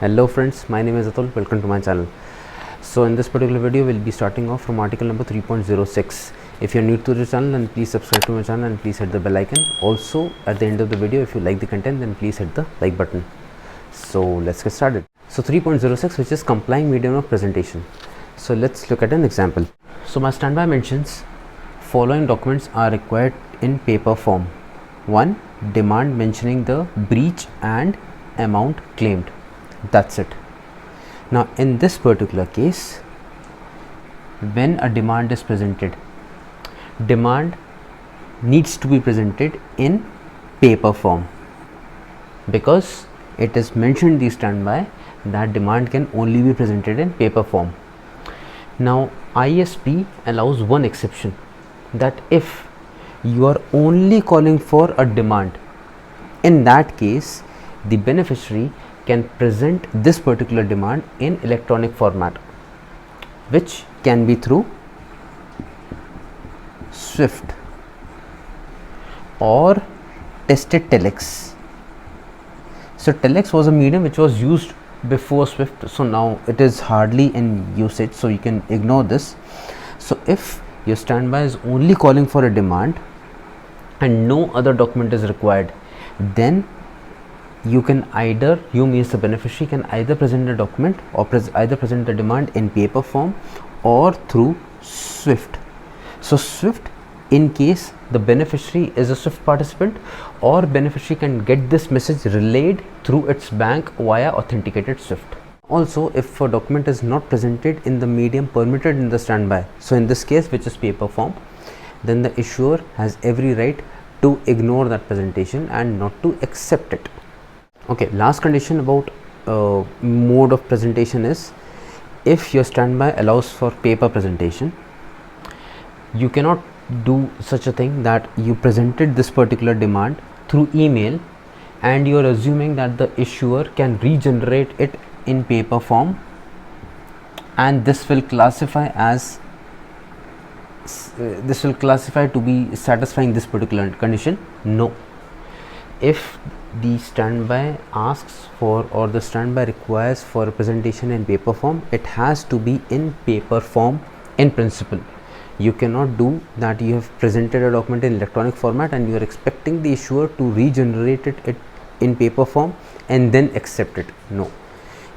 Hello friends, my name is Atul. Welcome to my channel. So in this particular video we'll be starting off from article number 3.06. If you're new to the channel, then please subscribe to my channel and please hit the bell icon. Also at the end of the video, if you like the content, then please hit the like button. So let's get started. So 3.06, which is complying medium of presentation. So let's look at an example. So my standby mentions following documents are required in paper form. 1. Demand mentioning the breach and amount claimed. That's it. Now in this particular case, when a demand is presented, demand needs to be presented in paper form because it is mentioned in the standby that demand can only be presented in paper form. Now ISP allows one exception, that if you are only calling for a demand, in that case the beneficiary can present this particular demand in electronic format, which can be through SWIFT or tested telex. So telex was a medium which was used before SWIFT, so now it is hardly in usage, so you can ignore this. So if your standby is only calling for a demand and no other document is required, then you means the beneficiary can either present the document or either present the demand in paper form or through SWIFT. So SWIFT, in case the beneficiary is a SWIFT participant, or beneficiary can get this message relayed through its bank via authenticated SWIFT. Also, if a document is not presented in the medium permitted in the standby, so in this case which is paper form, then the issuer has every right to ignore that presentation and not to accept it. Okay, last condition about mode of presentation is, if your standby allows for paper presentation, you cannot do such a thing that you presented this particular demand through email and you are assuming that the issuer can regenerate it in paper form and this will classify to be satisfying this particular condition. No. If the standby asks for, or the standby requires for a presentation in paper form, it has to be in paper form in principle. You cannot do that you have presented a document in electronic format and you are expecting the issuer to regenerate it in paper form and then accept it. No,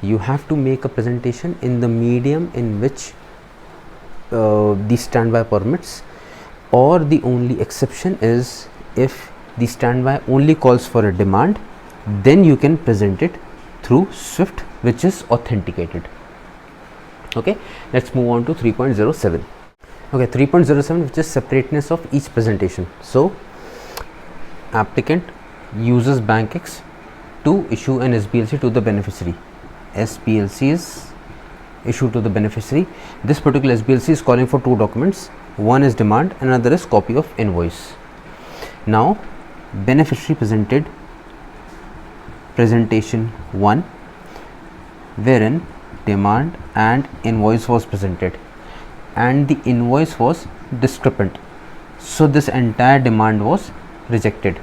you have to make a presentation in the medium in which the standby permits, or the only exception is if the standby only calls for a demand, then you can present it through SWIFT, which is authenticated. Okay, let's move on to 3.07. Okay, 3.07, which is separateness of each presentation. So applicant uses BankX to issue an SBLC to the beneficiary. SBLC is issued to the beneficiary. This particular SBLC is calling for two documents. One is demand, another is copy of invoice. Now beneficiary presented presentation 1, wherein demand and invoice was presented, and the invoice was discrepant, so this entire demand was rejected.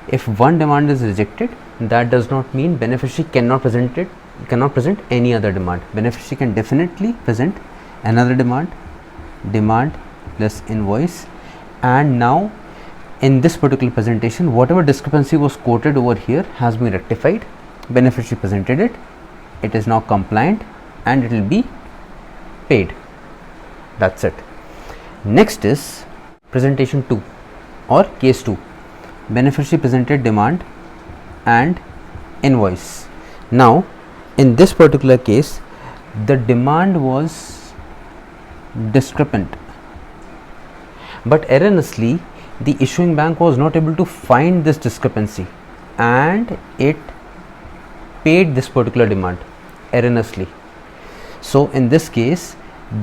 If one demand is rejected, that does not mean beneficiary cannot present any other demand. Beneficiary can definitely present another demand plus invoice, and now in this particular presentation, whatever discrepancy was quoted over here has been rectified. Beneficiary presented it, it is now compliant and it will be paid. That's it. Next is presentation 2 or case 2. Beneficiary presented demand and invoice. Now in this particular case, the demand was discrepant, but erroneously the issuing bank was not able to find this discrepancy and it paid this particular demand erroneously. So in this case,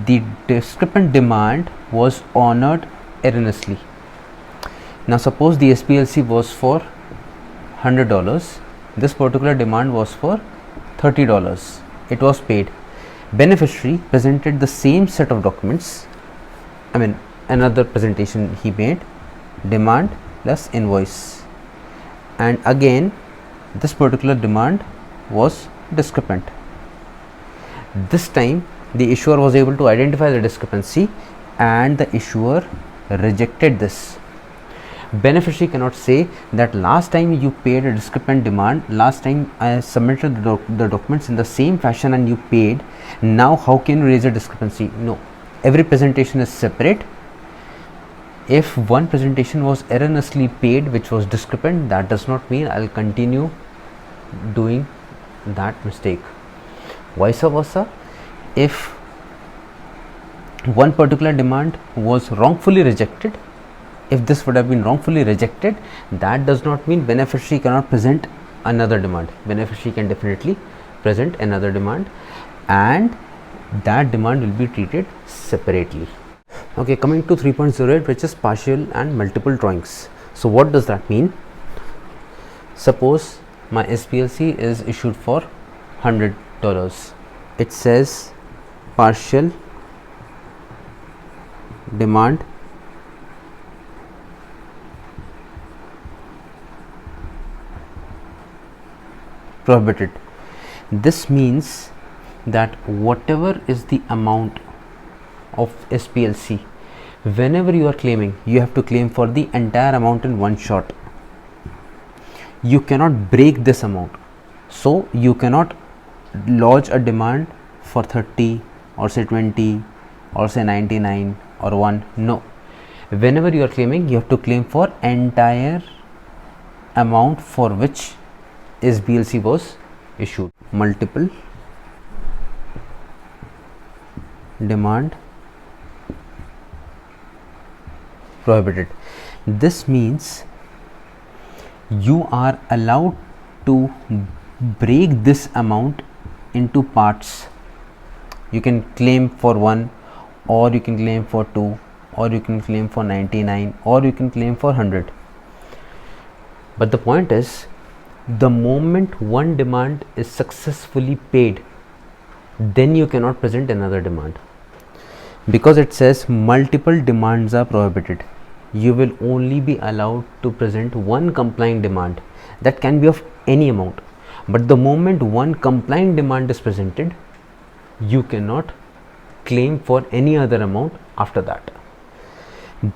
the discrepant demand was honored erroneously. Now suppose the SBLC was for $100, this particular demand was for $30, it was paid. Beneficiary presented the same set of documents, another presentation he made, demand plus invoice, and again this particular demand was discrepant. This time the issuer was able to identify the discrepancy and the issuer rejected this. Beneficiary cannot say that last time you paid a discrepant demand, last time I submitted the documents in the same fashion and you paid, now how can you raise a discrepancy? No, every presentation is separate. If one presentation was erroneously paid which was discrepant, that does not mean I will continue doing that mistake. Vice versa, if one particular demand was wrongfully rejected, if this would have been wrongfully rejected, that does not mean beneficiary cannot present another demand. Beneficiary can definitely present another demand and that demand will be treated separately. Okay, coming to 3.08, which is partial and multiple drawings. So what does that mean? Suppose my SBLC is issued for $100. It says partial demand prohibited. This means that whatever is the amount of SBLC, whenever you are claiming, you have to claim for the entire amount in one shot. You cannot break this amount. So you cannot lodge a demand for 30 or say 20 or say 99 or 1. No, whenever you are claiming, you have to claim for entire amount for which SBLC was issued. Multiple demand prohibited. This means you are allowed to break this amount into parts. You can claim for 1 or you can claim for 2 or you can claim for 99 or you can claim for 100. But the point is, the moment one demand is successfully paid, then you cannot present another demand, because it says multiple demands are prohibited. You will only be allowed to present one complying demand that can be of any amount, but the moment one complying demand is presented, you cannot claim for any other amount after that.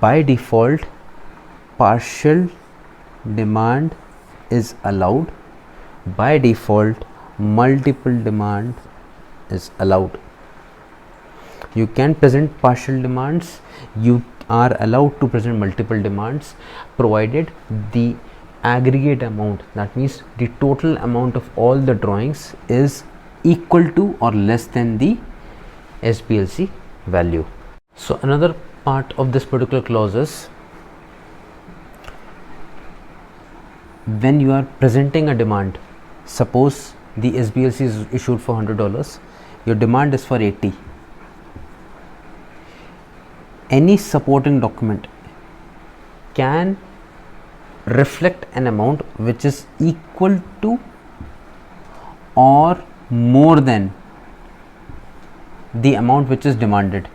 By default, partial demand is allowed. By default, multiple demand is allowed. You can present partial demands, you are allowed to present multiple demands, provided the aggregate amount, that means the total amount of all the drawings, is equal to or less than the SBLC value. So another part of this particular clause is, when you are presenting a demand, suppose the SBLC is issued for $100, your demand is for 80. Any supporting document can reflect an amount which is equal to or more than the amount which is demanded.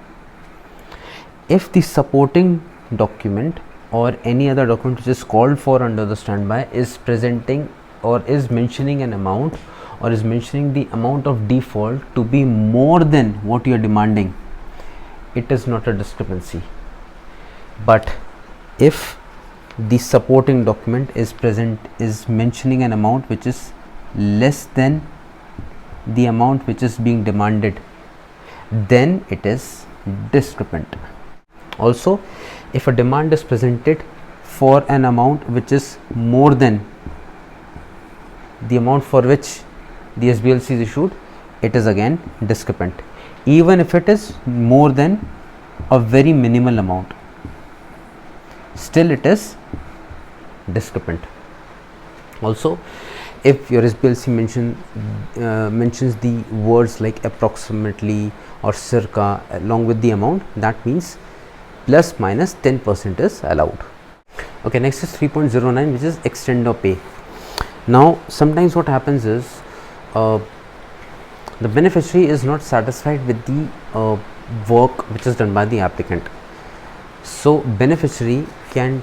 If the supporting document or any other document which is called for under the standby is presenting or is mentioning an amount or is mentioning the amount of default to be more than what you are demanding, it is not a discrepancy. But if the supporting document is mentioning an amount which is less than the amount which is being demanded, then it is discrepant. Also, if a demand is presented for an amount which is more than the amount for which the SBLC is issued, it is again discrepant, even if it is more than a very minimal amount, still it is discrepant. Also, if your SBLC mentions the words like approximately or circa along with the amount, that means plus minus 10% is allowed. Okay, next is 3.09, which is extend or pay. Now sometimes what happens is the beneficiary is not satisfied with the work which is done by the applicant. So beneficiary can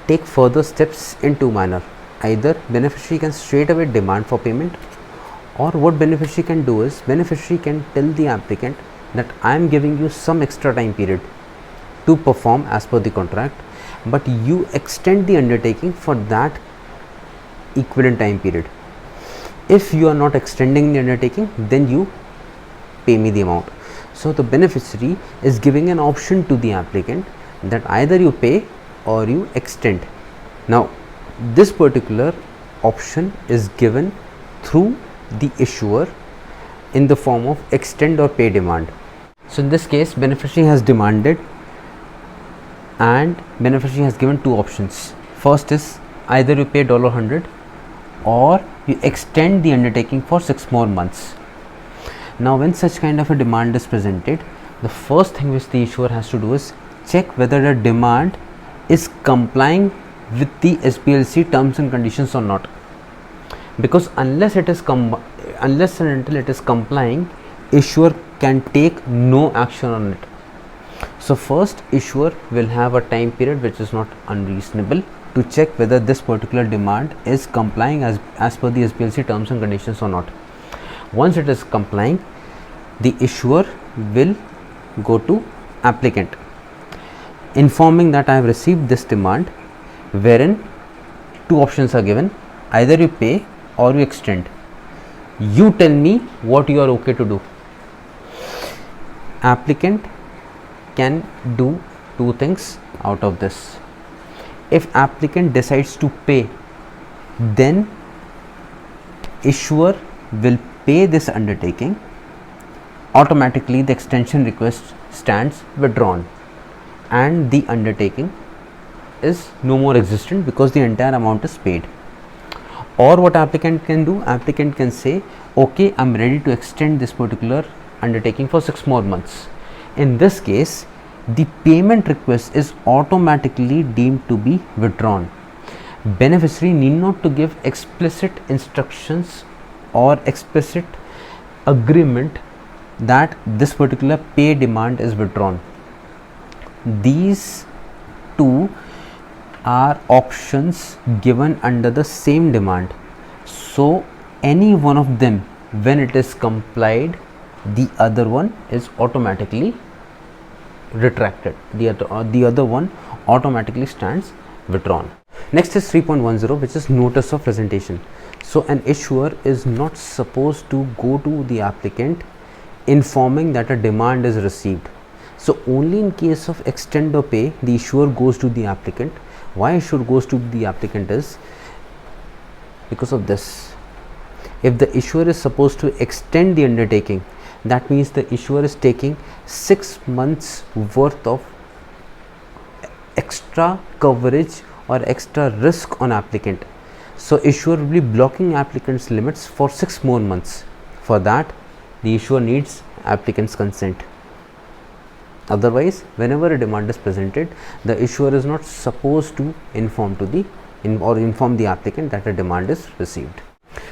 take further steps in two manner. Either beneficiary can straight away demand for payment, Or what beneficiary can do is, beneficiary can tell the applicant that I am giving you some extra time period to perform as per the contract, but you extend the undertaking for that equivalent time period. If you are not extending the undertaking, then you pay me the amount. So the beneficiary is giving an option to the applicant that either you pay or you extend. Now this particular option is given through the issuer in the form of extend or pay demand. So in this case, beneficiary has demanded and beneficiary has given two options. First is either you pay $100 or you extend the undertaking for 6 more months. Now when such kind of a demand is presented, the first thing which the issuer has to do is check whether the demand is complying with the SBLC terms and conditions or not, because unless and until it is complying, issuer can take no action on it. So first, issuer will have a time period which is not unreasonable to check whether this particular demand is complying as per the SBLC terms and conditions or not. Once it is complying, the issuer will go to applicant informing that I have received this demand, wherein two options are given, either you pay or you extend. You tell me what you are okay to do. Applicant can do two things out of this. If applicant decides to pay, then issuer will pay this undertaking. Automatically the extension request stands withdrawn and the undertaking is no more existent because the entire amount is paid. Or what applicant can do, applicant can say, okay, I am ready to extend this particular undertaking for 6 more months. In this case, the payment request is automatically deemed to be withdrawn. Beneficiary need not to give explicit instructions or explicit agreement that this particular pay demand is withdrawn. These two are options given under the same demand. So any one of them, when it is complied, the other one is automatically retracted. The other one automatically stands withdrawn. Next is 3.10, which is notice of presentation. So an issuer is not supposed to go to the applicant informing that a demand is received. So only in case of extend or pay, the issuer goes to the applicant. Why issuer goes to the applicant is because of this. If the issuer is supposed to extend the undertaking, that means the issuer is taking 6 months worth of extra coverage or extra risk on applicant. So issuer will be blocking applicant's limits for 6 more months. For that, the issuer needs applicant's consent. Otherwise, whenever a demand is presented, the issuer is not supposed to inform the applicant that a demand is received.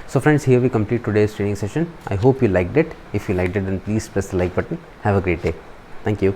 So friends, here we complete today's training session. I hope you liked it. If you liked it, then please press the like button. Have a great day. Thank you.